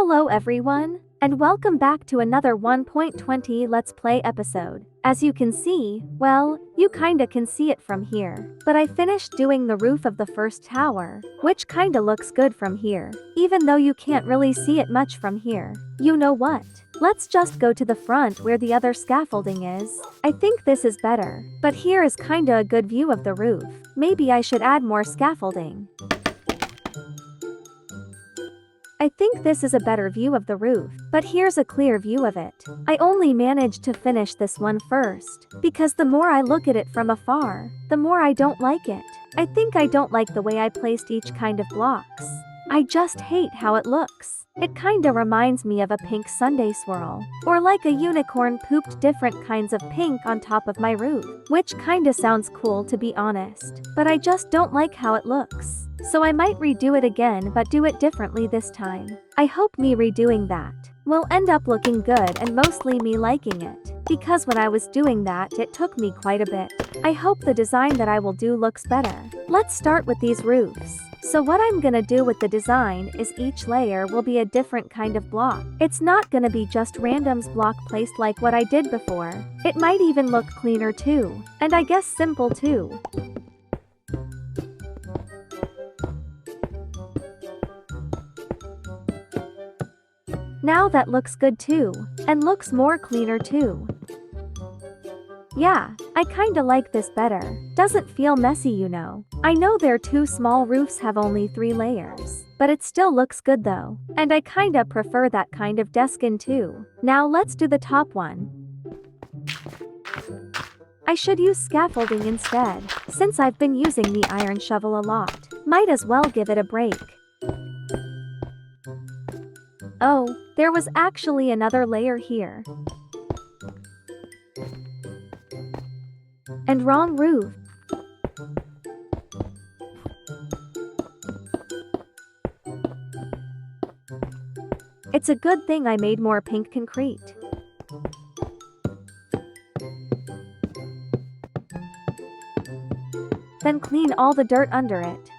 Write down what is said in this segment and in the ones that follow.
Hello everyone, and welcome back to another 1.20 Let's Play episode. As you can see, well, you kinda can see it from here. But I finished doing the roof of the first tower, which kinda looks good from here, even though you can't really see it much from here. You know what? Let's just go to the front where the other scaffolding is. I think this is better, but here is kinda a good view of the roof. Maybe I should add more scaffolding. I think this is a better view of the roof, but here's a clear view of it. I only managed to finish this one first, because the more I look at it from afar, the more I don't like it. I think I don't like the way I placed each kind of blocks. I just hate how it looks. It kinda reminds me of a pink Sunday swirl, or like a unicorn pooped different kinds of pink on top of my roof, which kinda sounds cool to be honest, but I just don't like how it looks. So I might redo it again but do it differently this time. I hope me redoing that will end up looking good and mostly me liking it, because when I was doing that it took me quite a bit. I hope the design that I will do looks better. Let's start with these roofs. So what I'm gonna do with the design is each layer will be a different kind of block. It's not gonna be just randoms block placed like what I did before. It might even look cleaner too, and I guess simple too. Now that looks good too, and looks more cleaner too. Yeah, I kinda like this better. Doesn't feel messy, you know. I know their two small roofs have only 3 layers, but it still looks good though. And I kinda prefer that kind of deskin too. Now let's do the top one. I should use scaffolding instead, since I've been using the iron shovel a lot. Might as well give it a break. Oh, there was actually another layer here. And wrong roof. It's a good thing I made more pink concrete. Then clean all the dirt under it.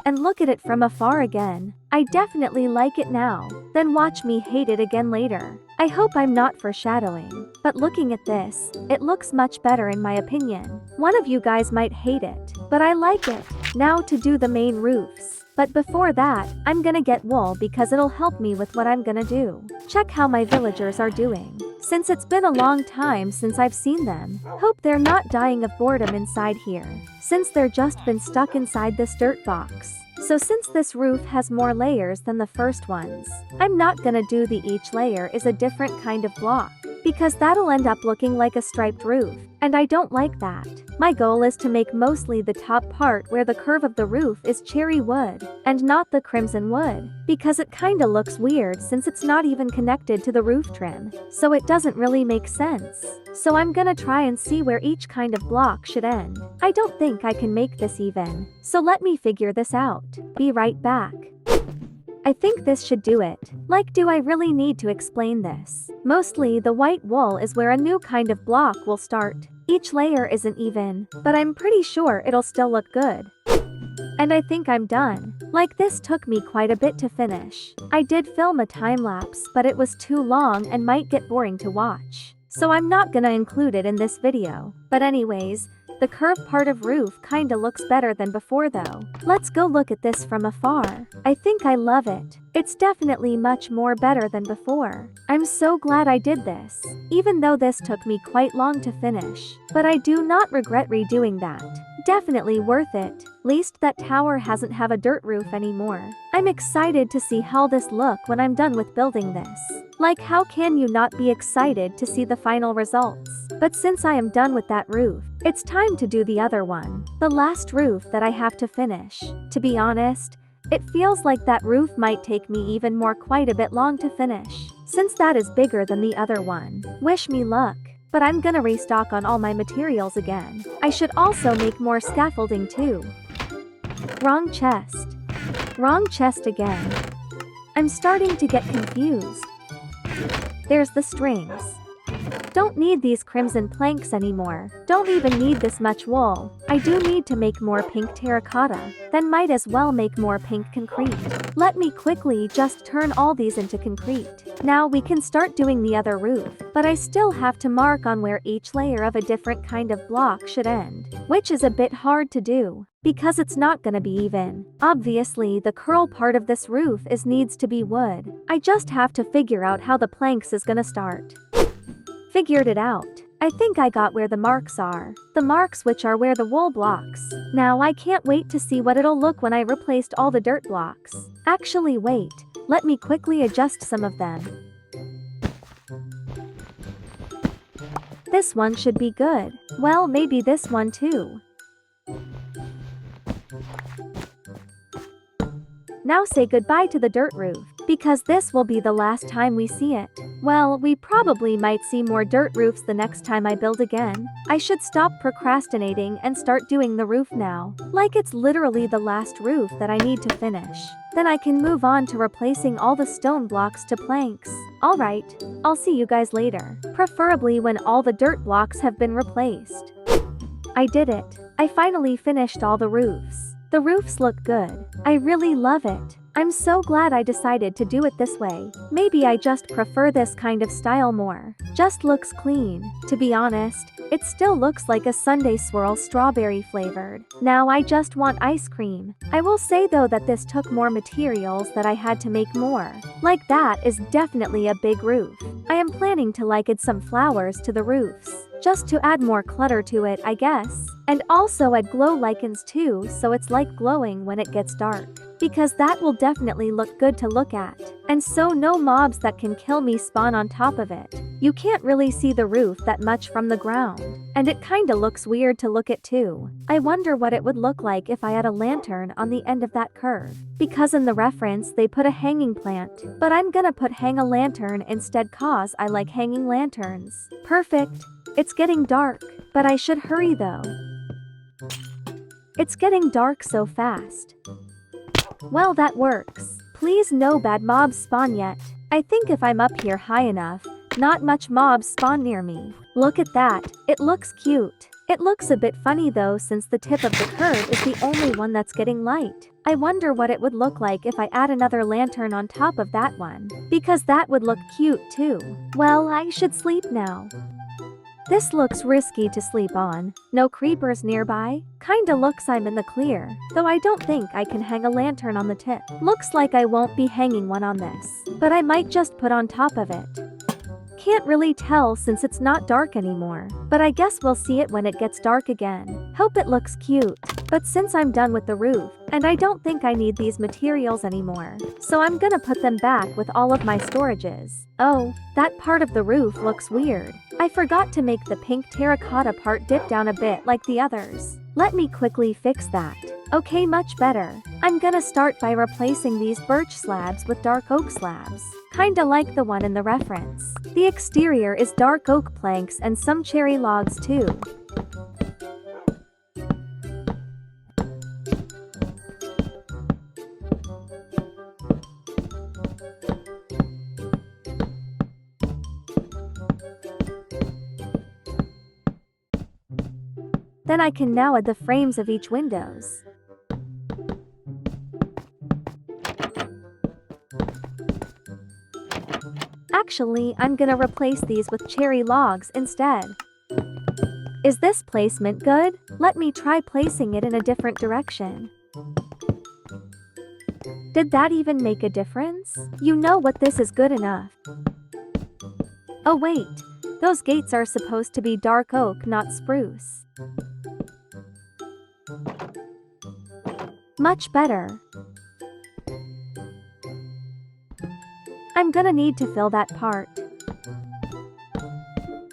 And look at it from afar again. I definitely like it now. Then watch me hate it again later. I hope I'm not foreshadowing, but looking at this, it looks much better in my opinion. One of you guys might hate it, but I like it. Now to do the main roofs. But before that, I'm gonna get wool because it'll help me with what I'm gonna do. Check how my villagers are doing. Since it's been a long time since I've seen them, hope they're not dying of boredom inside here, since they're just been stuck inside this dirt box. So since this roof has more layers than the first ones, I'm not gonna do the each layer is a different kind of block, because that'll end up looking like a striped roof, and I don't like that. My goal is to make mostly the top part where the curve of the roof is cherry wood, and not the crimson wood, because it kinda looks weird since it's not even connected to the roof trim, so it doesn't really make sense. So I'm gonna try and see where each kind of block should end. I don't think I can make this even, so let me figure this out. Be right back. I think this should do it. Like, do I really need to explain this? Mostly the white wool is where a new kind of block will start. Each layer isn't even, but I'm pretty sure it'll still look good. And I think I'm done. Like, this took me quite a bit to finish. I did film a time lapse, but it was too long and might get boring to watch, so I'm not gonna include it in this video. But anyways, the curved part of roof kinda looks better than before though. Let's go look at this from afar. I think I love it. It's definitely much more better than before. I'm so glad I did this, even though this took me quite long to finish. But I do not regret redoing that. Definitely worth it. Least that tower hasn't have a dirt roof anymore. I'm excited to see how this look when I'm done with building this. Like, how can you not be excited to see the final results? But since I am done with that roof, it's time to do the other one. The last roof that I have to finish. To be honest, it feels like that roof might take me even more quite a bit long to finish, since that is bigger than the other one. Wish me luck. But I'm gonna restock on all my materials again. I should also make more scaffolding too. Wrong chest. Wrong chest again. I'm starting to get confused. There's the strings. Don't need these crimson planks anymore. Don't even need this much wool. I do need to make more pink terracotta. Then might as well make more pink concrete. Let me quickly just turn all these into concrete. Now we can start doing the other roof, but I still have to mark on where each layer of a different kind of block should end, which is a bit hard to do, because it's not gonna be even. Obviously, the curl part of this roof needs to be wood. I just have to figure out how the planks is gonna start. Figured it out. I think I got where the marks are. The marks which are where the wool blocks. Now I can't wait to see what it'll look when I replaced all the dirt blocks. Actually wait, let me quickly adjust some of them. This one should be good. Well, maybe this one too. Now say goodbye to the dirt roof, because this will be the last time we see it. Well, we probably might see more dirt roofs the next time I build again. I should stop procrastinating and start doing the roof now. Like it's literally the last roof that I need to finish. Then I can move on to replacing all the stone blocks to planks. Alright, I'll see you guys later. Preferably when all the dirt blocks have been replaced. I did it. I finally finished all the roofs. The roofs look good. I really love it. I'm so glad I decided to do it this way. Maybe I just prefer this kind of style more. Just looks clean. To be honest, it still looks like a sundae swirl strawberry flavored. Now I just want ice cream. I will say though that this took more materials that I had to make more. Like that is definitely a big roof. I am planning to add some flowers to the roofs. Just to add more clutter to it, I guess. And also add glow lichens too, so it's like glowing when it gets dark. Because that will definitely look good to look at. And so no mobs that can kill me spawn on top of it. You can't really see the roof that much from the ground. And it kinda looks weird to look at too. I wonder what it would look like if I had a lantern on the end of that curve. Because in the reference they put a hanging plant. But I'm gonna put hang a lantern instead cause I like hanging lanterns. Perfect. It's getting dark, but I should hurry though. It's getting dark so fast. Well, that works. Please no bad mobs spawn yet. I think if I'm up here high enough, not much mobs spawn near me. Look at that, it looks cute. It looks a bit funny though since the tip of the curve is the only one that's getting light. I wonder what it would look like if I add another lantern on top of that one. Because that would look cute too. Well, I should sleep now. This looks risky to sleep on. No creepers nearby. Kinda looks I'm in the clear. Though I don't think I can hang a lantern on the tip. Looks like I won't be hanging one on this. But I might just put on top of it. Can't really tell since it's not dark anymore. But I guess we'll see it when it gets dark again. Hope it looks cute. But since I'm done with the roof, and I don't think I need these materials anymore, so I'm gonna put them back with all of my storages. Oh, that part of the roof looks weird. I forgot to make the pink terracotta part dip down a bit like the others. Let me quickly fix that. Okay, much better. I'm gonna start by replacing these birch slabs with dark oak slabs. Kinda like the one in the reference. The exterior is dark oak planks and some cherry logs too. Then I can now add the frames of each windows. Actually, I'm gonna replace these with cherry logs instead. Is this placement good? Let me try placing it in a different direction. Did that even make a difference? You know what, this is good enough. Oh wait, those gates are supposed to be dark oak, not spruce. Much better. I'm gonna need to fill that part.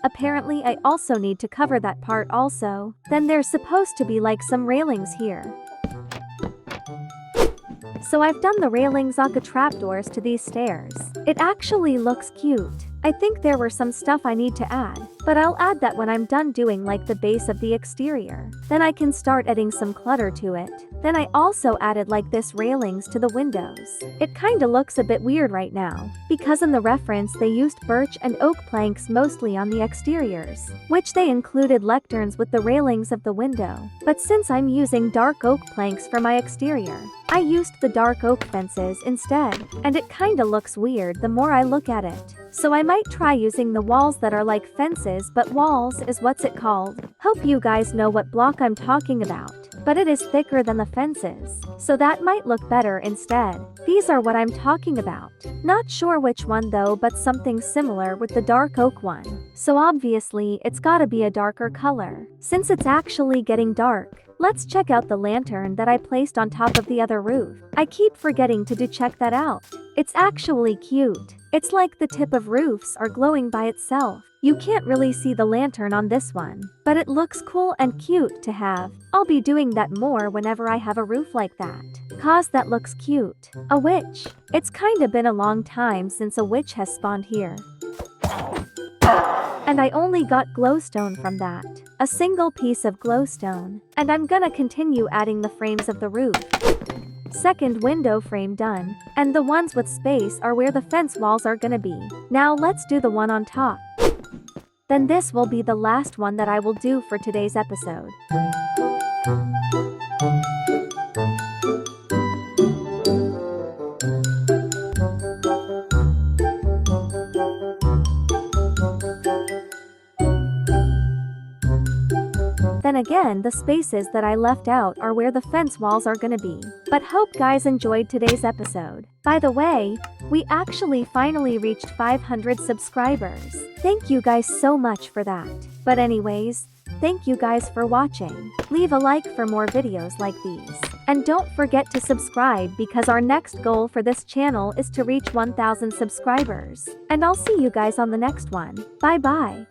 Apparently I also need to cover that part also. Then there's supposed to be like some railings here. So I've done the railings aka trapdoors to these stairs. It actually looks cute. I think there were some stuff I need to add, but I'll add that when I'm done doing like the base of the exterior. Then I can start adding some clutter to it. Then I also added like this railings to the windows. It kinda looks a bit weird right now, because in the reference they used birch and oak planks mostly on the exteriors, which they included lecterns with the railings of the window. But since I'm using dark oak planks for my exterior, I used the dark oak fences instead, and it kinda looks weird the more I look at it. So I might try using the walls that are like fences, but walls is what's it called. Hope you guys know what block I'm talking about, but it is thicker than the fences, so that might look better instead. These are what I'm talking about. Not sure which one though, but something similar with the dark oak one. So obviously it's gotta be a darker color. Since it's actually getting dark, let's check out the lantern that I placed on top of the other roof. I keep forgetting to check that out. It's actually cute. It's like the tip of roofs are glowing by itself. You can't really see the lantern on this one, but it looks cool and cute to have. I'll be doing that more whenever I have a roof like that, cause that looks cute. A witch. It's kinda been a long time since a witch has spawned here. And I only got glowstone from that. A single piece of glowstone. And I'm gonna continue adding the frames of the roof. Second window frame done. And the ones with space are where the fence walls are gonna be. Now let's do the one on top. Then this will be the last one that I will do for today's episode. Then again, the spaces that I left out are where the fence walls are gonna be. But hope guys enjoyed today's episode. By the way, we actually finally reached 500 subscribers. Thank you guys so much for that. But anyways, thank you guys for watching. Leave a like for more videos like these. And don't forget to subscribe because our next goal for this channel is to reach 1,000 subscribers. And I'll see you guys on the next one. Bye bye.